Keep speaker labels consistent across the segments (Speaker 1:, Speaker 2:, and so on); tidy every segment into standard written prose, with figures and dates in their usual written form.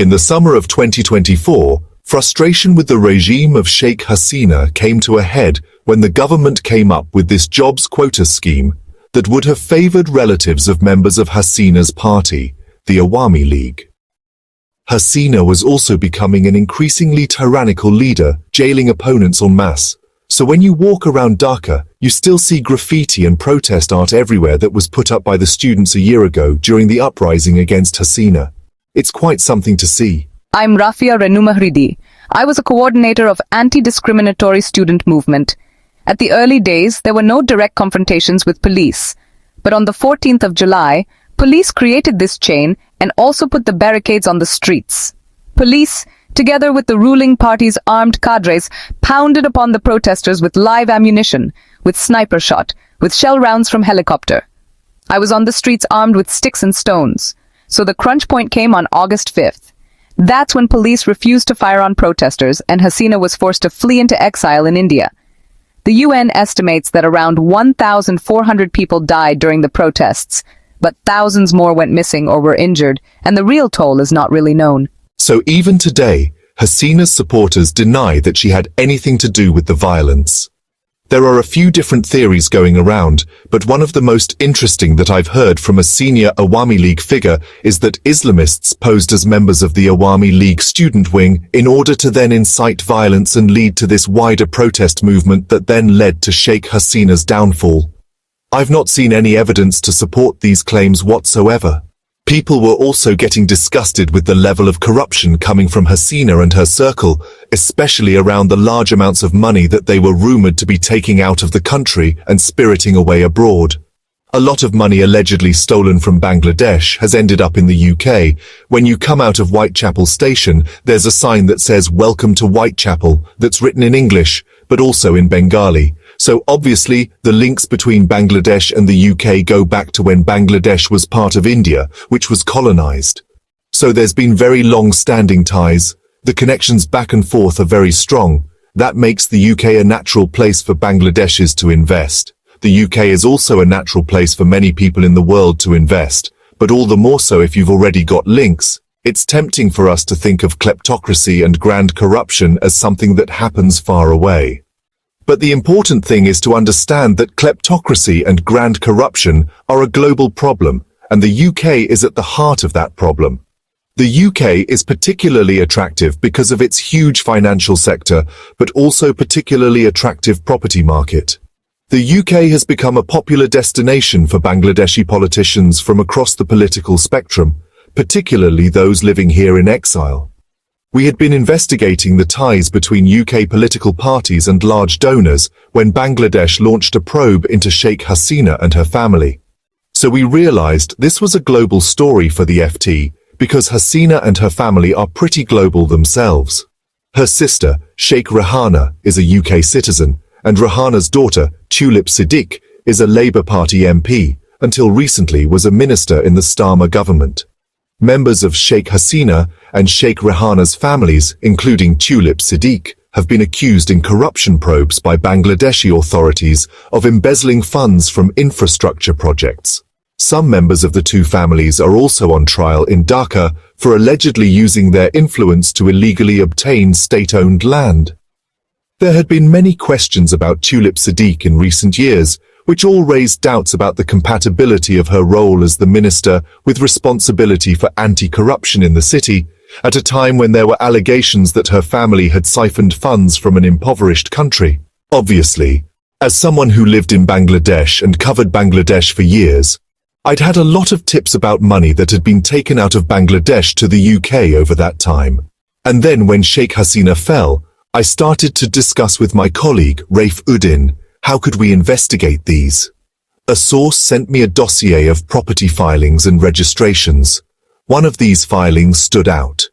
Speaker 1: In the summer of 2024, frustration with the regime of Sheikh Hasina came to a head when the government came up with this jobs quota scheme that would have favored relatives of members of Hasina's party, the Awami League. Hasina was also becoming an increasingly tyrannical leader, jailing opponents en masse. So when you walk around Dhaka, you still see graffiti and protest art everywhere that was put up by the students a year ago during the uprising against Hasina. It's quite something to see.
Speaker 2: I'm Rafia Renumahridi. I was a coordinator of anti-discriminatory student movement. At the early days, there were no direct confrontations with police. But on the 14th of July, police created this chain and also put the barricades on the streets. Police, together with the ruling party's armed cadres, pounded upon the protesters with live ammunition, with sniper shot, with shell rounds from helicopter. I was on the streets armed with sticks and stones. So the crunch point came on August 5th. That's when police refused to fire on protesters and Hasina was forced to flee into exile in India. The UN estimates that around 1,400 people died during the protests, but thousands more went missing or were injured, and the real toll is not really known.
Speaker 1: So even today, Hasina's supporters deny that she had anything to do with the violence. There are a few different theories going around, but one of the most interesting that I've heard from a senior Awami League figure is that Islamists posed as members of the Awami League student wing in order to then incite violence and lead to this wider protest movement that then led to Sheikh Hasina's downfall. I've not seen any evidence to support these claims whatsoever. People were also getting disgusted with the level of corruption coming from Hasina and her circle, especially around the large amounts of money that they were rumored to be taking out of the country and spiriting away abroad. A lot of money allegedly stolen from Bangladesh has ended up in the UK. When you come out of Whitechapel station, there's a sign that says "Welcome to Whitechapel" that's written in English, but also in Bengali. So obviously, the links between Bangladesh and the UK go back to when Bangladesh was part of India, which was colonized. So there's been very long-standing ties. The connections back and forth are very strong. That makes the UK a natural place for Bangladeshis to invest. The UK is also a natural place for many people in the world to invest, but all the more so if you've already got links. It's tempting for us to think of kleptocracy and grand corruption as something that happens far away. But the important thing is to understand that kleptocracy and grand corruption are a global problem, and the UK is at the heart of that problem. The UK is particularly attractive because of its huge financial sector, but also particularly attractive property market. The UK has become a popular destination for Bangladeshi politicians from across the political spectrum, particularly those living here in exile. We had been investigating the ties between UK political parties and large donors when Bangladesh launched a probe into Sheikh Hasina and her family. So we realized this was a global story for the FT because Hasina and her family are pretty global themselves. Her sister, Sheikh Rehana, is a UK citizen, and Rehana's daughter, Tulip Siddiq, is a Labour Party MP, until recently was a minister in the Starmer government. Members of Sheikh Hasina and Sheikh Rehana's families, including Tulip Siddiq, have been accused in corruption probes by Bangladeshi authorities of embezzling funds from infrastructure projects. Some members of the two families are also on trial in Dhaka for allegedly using their influence to illegally obtain state-owned land. There had been many questions about Tulip Siddiq in recent years, which all raised doubts about the compatibility of her role as the minister with responsibility for anti-corruption in the city, at a time when there were allegations that her family had siphoned funds from an impoverished country. Obviously, as someone who lived in Bangladesh and covered Bangladesh for years, I'd had a lot of tips about money that had been taken out of Bangladesh to the UK over that time. And then when Sheikh Hasina fell, I started to discuss with my colleague, Raif Uddin, how could we investigate these? A source sent me a dossier of property filings and registrations. One of these filings stood out.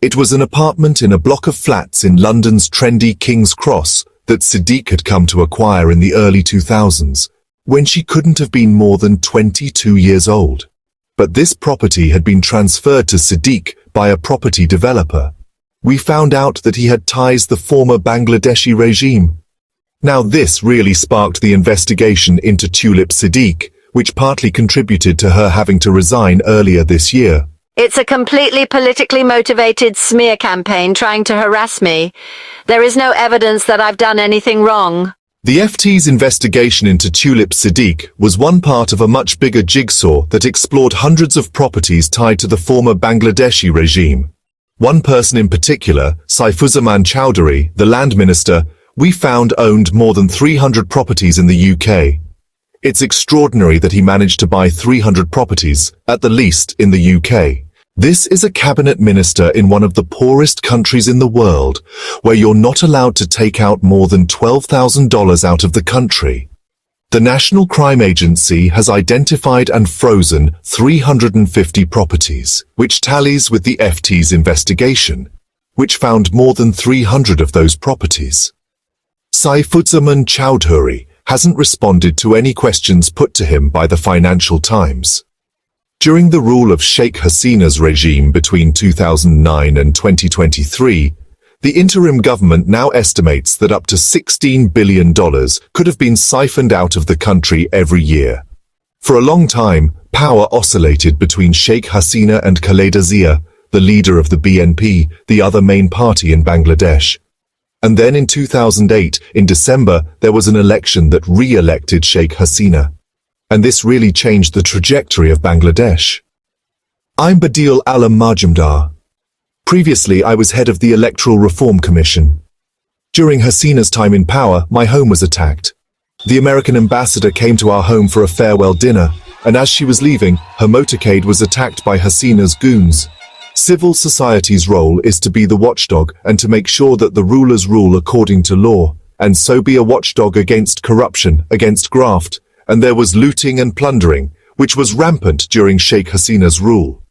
Speaker 1: It was an apartment in a block of flats in London's trendy King's Cross that Siddiq had come to acquire in the early 2000s, when she couldn't have been more than 22 years old. But this property had been transferred to Siddiq by a property developer. We found out that he had ties to the former Bangladeshi regime. Now this really sparked the investigation into Tulip Siddiq, which partly contributed to her having to resign earlier this year.
Speaker 3: It's a completely politically motivated smear campaign trying to harass me. There is no evidence that I've done anything wrong.
Speaker 1: The FT's investigation into Tulip Siddique was one part of a much bigger jigsaw that explored hundreds of properties tied to the former Bangladeshi regime. One person in particular, Saifuzzaman Chowdhury, the land minister, we found owned more than 300 properties in the UK. It's extraordinary that he managed to buy 300 properties, at the least, in the UK. This is a cabinet minister in one of the poorest countries in the world, where you're not allowed to take out more than $12,000 out of the country. The National Crime Agency has identified and frozen 350 properties, which tallies with the FT's investigation, which found more than 300 of those properties. Saifuzzaman Chowdhury hasn't responded to any questions put to him by the Financial Times. During the rule of Sheikh Hasina's regime between 2009 and 2023, the interim government now estimates that up to $16 billion could have been siphoned out of the country every year. For a long time, power oscillated between Sheikh Hasina and Khaleda Zia, the leader of the BNP, the other main party in Bangladesh. And then in 2008, in December, there was an election that re-elected Sheikh Hasina. And this really changed the trajectory of Bangladesh. I'm Badil Alam Majumdar. Previously, I was head of the Electoral Reform Commission. During Hasina's time in power, my home was attacked. The American ambassador came to our home for a farewell dinner, and as she was leaving, her motorcade was attacked by Hasina's goons. Civil society's role is to be the watchdog and to make sure that the rulers rule according to law, and so be a watchdog against corruption, against graft, and there was looting and plundering, which was rampant during Sheikh Hasina's rule.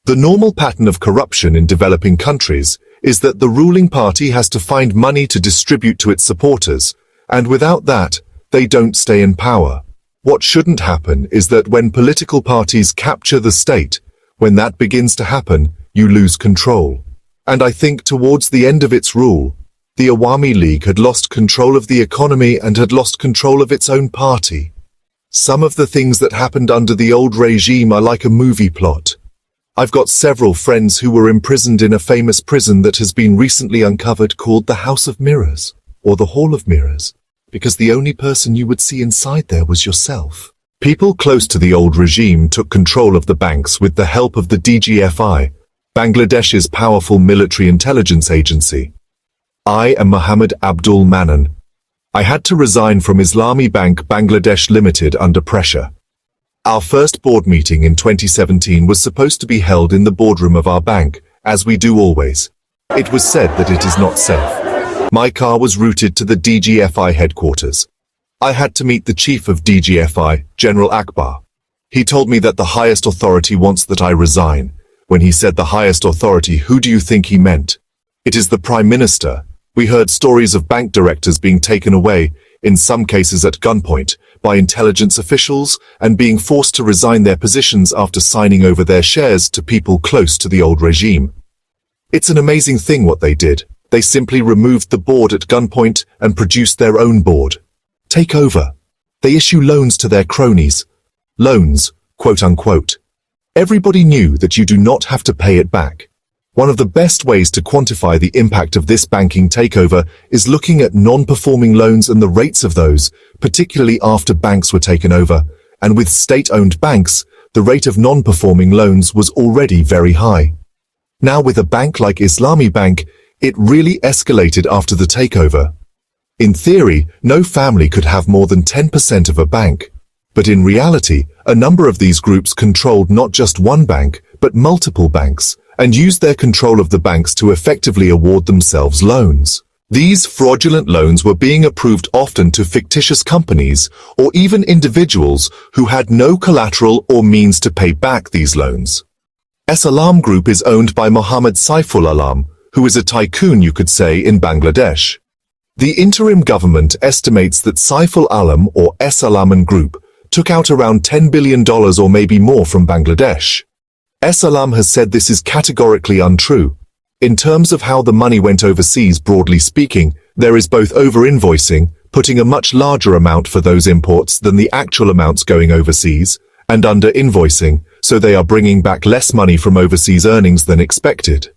Speaker 1: The normal pattern of corruption in developing countries is that the ruling party has to find money to distribute to its supporters, and without that, they don't stay in power. What shouldn't happen is that when political parties capture the state, when that begins to happen, you lose control. And I think towards the end of its rule, the Awami League had lost control of the economy and had lost control of its own party. Some of the things that happened under the old regime are like a movie plot. I've got several friends who were imprisoned in a famous prison that has been recently uncovered called the House of Mirrors, or the Hall of Mirrors, because the only person you would see inside there was yourself. People close to the old regime took control of the banks with the help of the DGFI, Bangladesh's powerful military intelligence agency. I am Mohammed Abdul Manan. I had to resign from Islami Bank Bangladesh Limited under pressure. Our first board meeting in 2017 was supposed to be held in the boardroom of our bank, as we do always. It was said that it is not safe. My car was routed to the DGFI headquarters. I had to meet the chief of DGFI, General Akbar. He told me that the highest authority wants that I resign. When he said the highest authority, who do you think he meant? It is the Prime Minister. We heard stories of bank directors being taken away, in some cases at gunpoint, by intelligence officials and being forced to resign their positions after signing over their shares to people close to the old regime. It's an amazing thing what they did. They simply removed the board at gunpoint and produced their own board. Takeover. They issue loans to their cronies. Loans, quote unquote. Everybody knew that you do not have to pay it back. One of the best ways to quantify the impact of this banking takeover is looking at non-performing loans and the rates of those, particularly after banks were taken over, and with state-owned banks, the rate of non-performing loans was already very high. Now with a bank like Islami Bank, it really escalated after the takeover. In theory, no family could have more than 10% of a bank. But in reality, a number of these groups controlled not just one bank, but multiple banks, and used their control of the banks to effectively award themselves loans. These fraudulent loans were being approved often to fictitious companies or even individuals who had no collateral or means to pay back these loans. Alam Group is owned by Mohammed Saiful Alam, who is a tycoon, you could say, in Bangladesh. The interim government estimates that Saiful Alam or Alam Group took out around $10 billion or maybe more from Bangladesh. Alam has said this is categorically untrue. In terms of how the money went overseas, broadly speaking, there is both over-invoicing, putting a much larger amount for those imports than the actual amounts going overseas, and under-invoicing, so they are bringing back less money from overseas earnings than expected.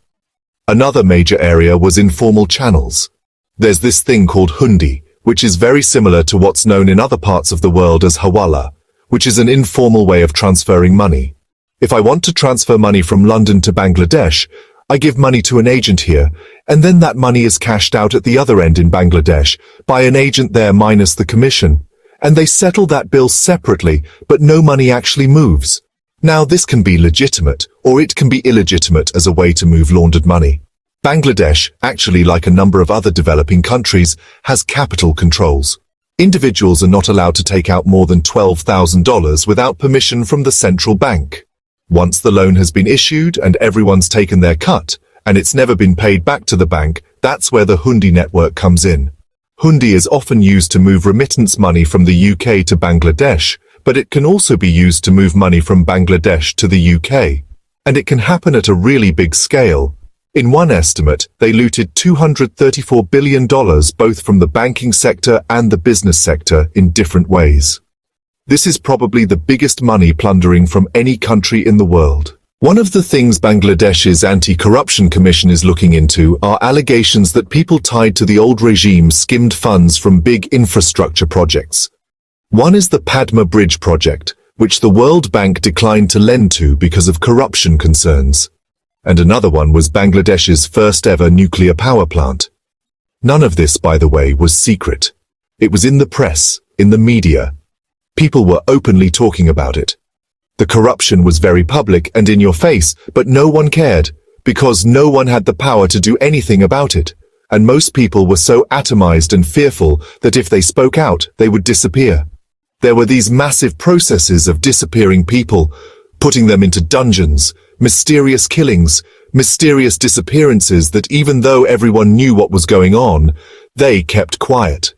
Speaker 1: Another major area was informal channels. There's this thing called hundi, which is very similar to what's known in other parts of the world as hawala, which is an informal way of transferring money. If I want to transfer money from London to Bangladesh, I give money to an agent here, and then that money is cashed out at the other end in Bangladesh by an agent there minus the commission, and they settle that bill separately, but no money actually moves. Now this can be legitimate, or it can be illegitimate as a way to move laundered money. Bangladesh, actually like a number of other developing countries, has capital controls. Individuals are not allowed to take out more than $12,000 without permission from the central bank. Once the loan has been issued and everyone's taken their cut, and it's never been paid back to the bank, that's where the hundi network comes in. Hundi is often used to move remittance money from the UK to Bangladesh, but it can also be used to move money from Bangladesh to the UK. And it can happen at a really big scale. In one estimate, they looted $234 billion both from the banking sector and the business sector in different ways. This is probably the biggest money plundering from any country in the world. One of the things Bangladesh's Anti-Corruption Commission is looking into are allegations that people tied to the old regime skimmed funds from big infrastructure projects. One is the Padma Bridge project, which the World Bank declined to lend to because of corruption concerns. And another one was Bangladesh's first ever nuclear power plant. None of this, by the way, was secret. It was in the press, in the media. People were openly talking about it. The corruption was very public and in your face, but no one cared, because no one had the power to do anything about it, and most people were so atomized and fearful that if they spoke out, they would disappear. There were these massive processes of disappearing people, putting them into dungeons, mysterious killings, mysterious disappearances that even though everyone knew what was going on, they kept quiet.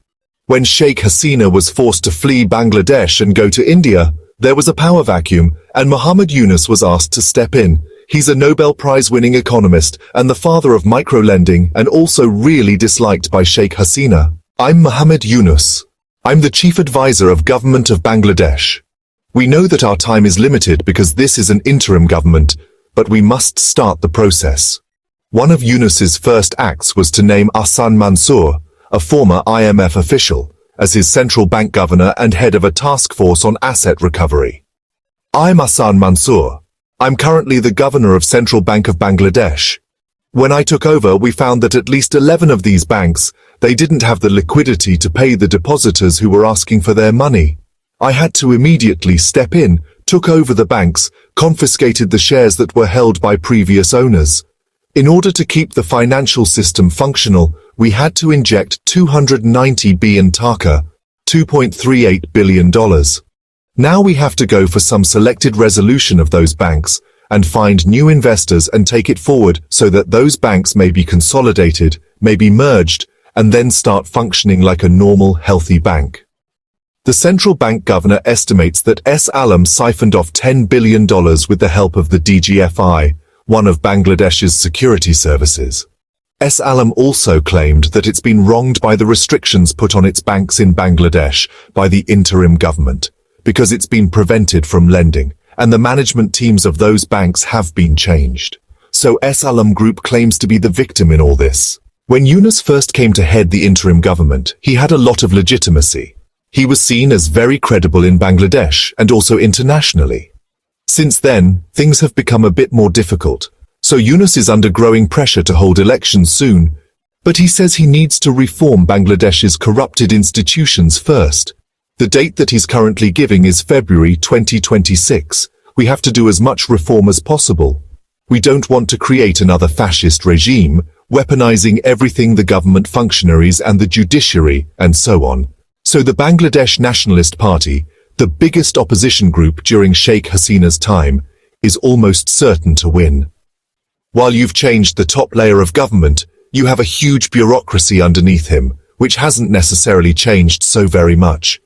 Speaker 1: When Sheikh Hasina was forced to flee Bangladesh and go to India, there was a power vacuum, and Muhammad Yunus was asked to step in. He's a Nobel Prize-winning economist and the father of microlending and also really disliked by Sheikh Hasina. I'm Muhammad Yunus. I'm the chief advisor of government of Bangladesh. We know that our time is limited because this is an interim government, but we must start the process. One of Yunus's first acts was to name Ahsan Mansour, a former IMF official, as his central bank governor and head of a task force on asset recovery. I'm Ahsan Mansour. I'm currently the governor of Central Bank of Bangladesh. When I took over, we found that at least 11 of these banks, they didn't have the liquidity to pay the depositors who were asking for their money. I had to immediately step in, took over the banks, confiscated the shares that were held by previous owners. In order to keep the financial system functional, we had to inject 290 billion Taka, $2.38 billion. Now we have to go for some selected resolution of those banks and find new investors and take it forward so that those banks may be consolidated, may be merged, and then start functioning like a normal, healthy bank. The central bank governor estimates that S. Alam siphoned off $10 billion with the help of the DGFI, one of Bangladesh's security services. S. Alam also claimed that it's been wronged by the restrictions put on its banks in Bangladesh by the interim government, because it's been prevented from lending, and the management teams of those banks have been changed. So S. Alam Group claims to be the victim in all this. When Yunus first came to head the interim government, he had a lot of legitimacy. He was seen as very credible in Bangladesh and also internationally. Since then, things have become a bit more difficult, so Yunus is under growing pressure to hold elections soon, but he says he needs to reform Bangladesh's corrupted institutions first. The date that he's currently giving is February 2026. We have to do as much reform as possible. We don't want to create another fascist regime, weaponizing everything, the government functionaries and the judiciary, and so on. So the Bangladesh Nationalist Party, the biggest opposition group during Sheikh Hasina's time, is almost certain to win. While you've changed the top layer of government, you have a huge bureaucracy underneath him, which hasn't necessarily changed so very much.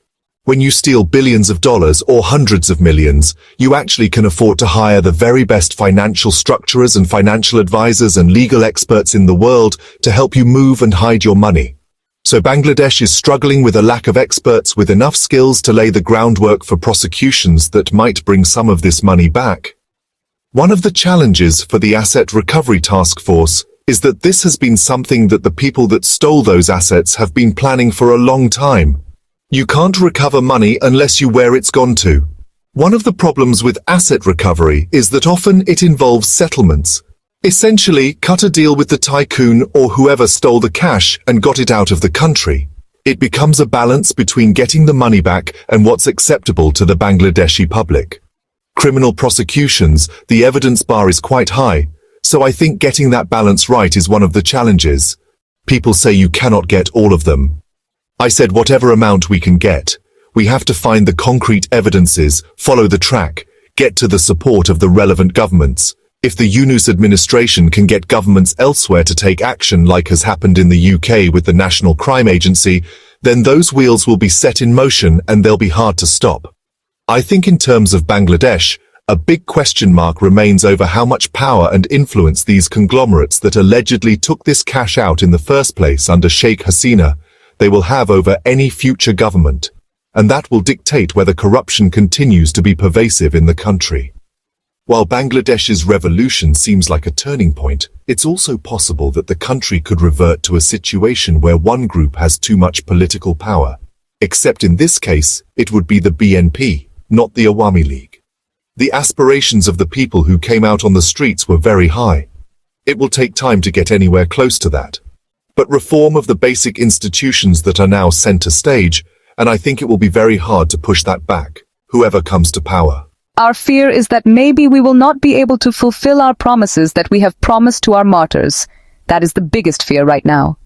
Speaker 1: When you steal billions of dollars or hundreds of millions, you actually can afford to hire the very best financial structurers and financial advisors and legal experts in the world to help you move and hide your money. So Bangladesh is struggling with a lack of experts with enough skills to lay the groundwork for prosecutions that might bring some of this money back. One of the challenges for the Asset Recovery Task Force is that this has been something that the people that stole those assets have been planning for a long time. You can't recover money unless you where it's gone to. One of the problems with asset recovery is that often it involves settlements. Essentially, cut a deal with the tycoon or whoever stole the cash and got it out of the country. It becomes a balance between getting the money back and what's acceptable to the Bangladeshi public. Criminal prosecutions, the evidence bar is quite high, so I think getting that balance right is one of the challenges. People say you cannot get all of them. I said whatever amount we can get. We have to find the concrete evidences, follow the track, get to the support of the relevant governments. If the Yunus administration can get governments elsewhere to take action like has happened in the UK with the National Crime Agency, then those wheels will be set in motion and they'll be hard to stop. I think in terms of Bangladesh, a big question mark remains over how much power and influence these conglomerates that allegedly took this cash out in the first place under Sheikh Hasina, they will have over any future government. And that will dictate whether corruption continues to be pervasive in the country. While Bangladesh's revolution seems like a turning point, it's also possible that the country could revert to a situation where one group has too much political power. Except in this case, it would be the BNP, not the Awami League. The aspirations of the people who came out on the streets were very high. It will take time to get anywhere close to that. But reform of the basic institutions that are now center stage, and I think it will be very hard to push that back, whoever comes to power.
Speaker 2: Our fear is that maybe we will not be able to fulfill our promises that we have promised to our martyrs. That is the biggest fear right now.